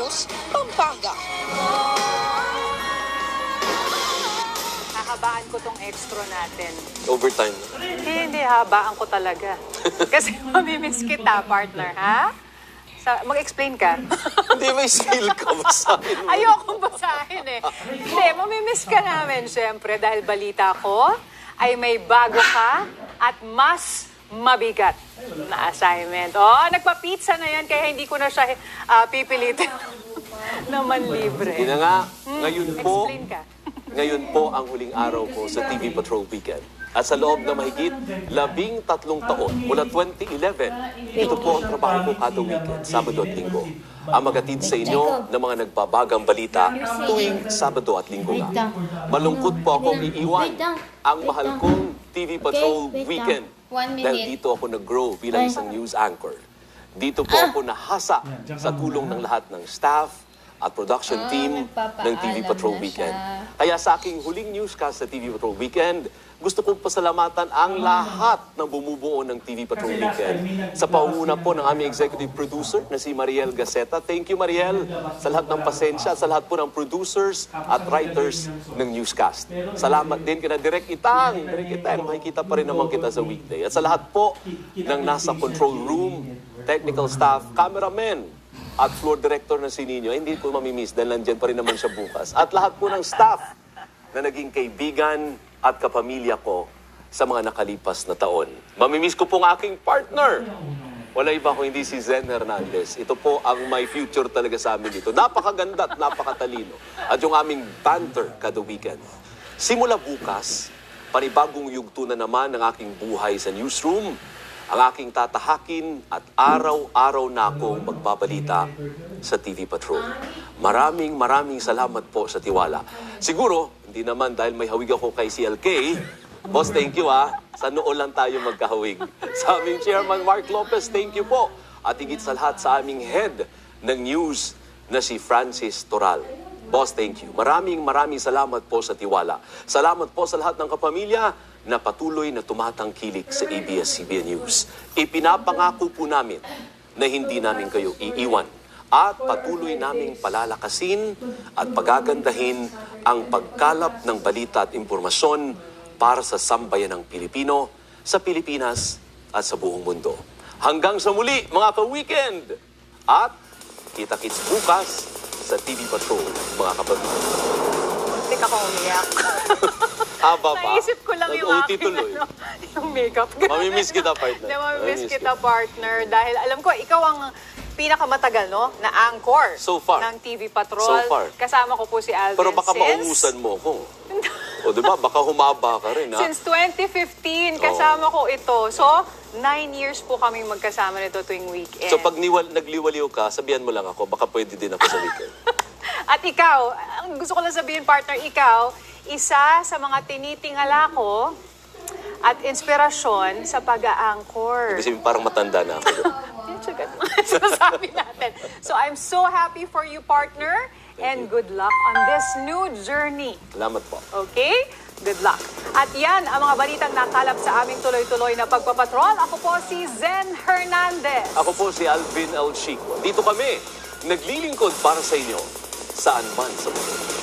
Hills, Pampanga. Hahabaan ko tong extra natin. Overtime. Hindi, habaan ko talaga. Kasi mamimiss kita, partner, ha? Mag-explain ka. Hindi, may skill ka. Basahin mo. Ayokong basahin eh. Hindi, mamimiss ka namin, syempre, dahil balita ko ay may bago ka at mas mabigat na assignment. Oh, nagpa-pizza na yan, kaya hindi ko na siya pipilitin naman libre. Hindi na nga, Explain ka. ngayon po ang huling araw ko sa TV Patrol Weekend. At sa loob na mahigit 13 taon, mula 2011, ito po ang trabaho ko kada weekend, Sabado at Linggo. Ang magatid sa inyo ng mga nagbabagang balita tuwing Sabado at Linggo nga. Malungkot po akong iiwan ang mahal kong TV Patrol Weekend. Dahil dito ako nag-grow bilang isang news anchor. Dito po ako nahasa sa tulong ng lahat ng staff at production team ng TV Patrol Weekend. Kaya sa aking huling newscast sa TV Patrol Weekend, gusto kong pasalamatan ang lahat ng bumubuo ng TV Patrol Weekend. Sa pangunguna po ng aming executive producer na si Mariel Gaceta. Thank you, Mariel, sa lahat ng pasensya, sa lahat po ng producers at writers ng newscast. Salamat din kina Direk Itang. Direk Itang, makikita pa rin naman kita sa weekday. At sa lahat po ng nasa control room, technical staff, cameramen, at floor director na si Nino, hindi ko mamimiss dahil nandyan pa rin naman siya bukas. At lahat po ng staff na naging kaibigan at kapamilya ko sa mga nakalipas na taon. Mamimiss ko po ang aking partner. Wala iba kung hindi si Zen Hernandez. Ito po ang my future talaga sa amin dito. Napakaganda at napakatalino. At yung aming banter kada weekend. Simula bukas, panibagong yugto na naman ng aking buhay sa newsroom. Ang aking tatahakin at araw-araw na akong magbabalita sa TV Patrol. Maraming salamat po sa tiwala. Siguro, hindi naman dahil may hawig ako kay CLK. Boss, thank you Sa noo lang tayo magkahawig. Sa aming chairman Mark Lopez, thank you po. At higit sa lahat sa aming head ng news na si Francis Toral. Boss, thank you. Maraming salamat po sa tiwala. Salamat po sa lahat ng kapamilya na patuloy na tumatangkilik sa ABS-CBN News. Ipinapangako po namin na hindi namin kayo iiwan at patuloy naming palalakasin at pagagandahin ang pagkalap ng balita at impormasyon para sa sambayan ng Pilipino, sa Pilipinas at sa buong mundo. Hanggang sa muli, mga ka-weekend! At kita-kits bukas sa TV Patrol, mga kapatid. Hindi ka umiyak. Haba pa? Naisip ko lang yung aking yung makeup. Mamimiss kita, partner. Mamimiss kita, partner. Dahil alam ko, ikaw ang pinakamatagal, no? Na anchor So far. ng TV Patrol. So far. Kasama ko po si Alvin. Pero baka maungusan mo ko. O diba, baka humaba ka rin, ha? Since 2015, kasama ko ito. So, 9 years po kami magkasama nito tuwing weekend. So pag nagliwaliw ka, sabihan mo lang ako, baka pwede din ako sa weekend. At ikaw, ang gusto ko lang sabihin, partner, ikaw, isa sa mga tinitingala ko at inspirasyon sa pag-a-anchor. Kasi parang matanda na ako. Sasabi natin. So I'm so happy for you, partner. And good luck on this new journey. Salamat po. Okay? Good luck. At yan ang mga balitang nakalap sa aming tuloy-tuloy na pagpapatrol. Ako po si Zen Hernandez. Ako po si Alvin El Chico. Dito kami, naglilingkod para sa inyo, saan man sa mundo.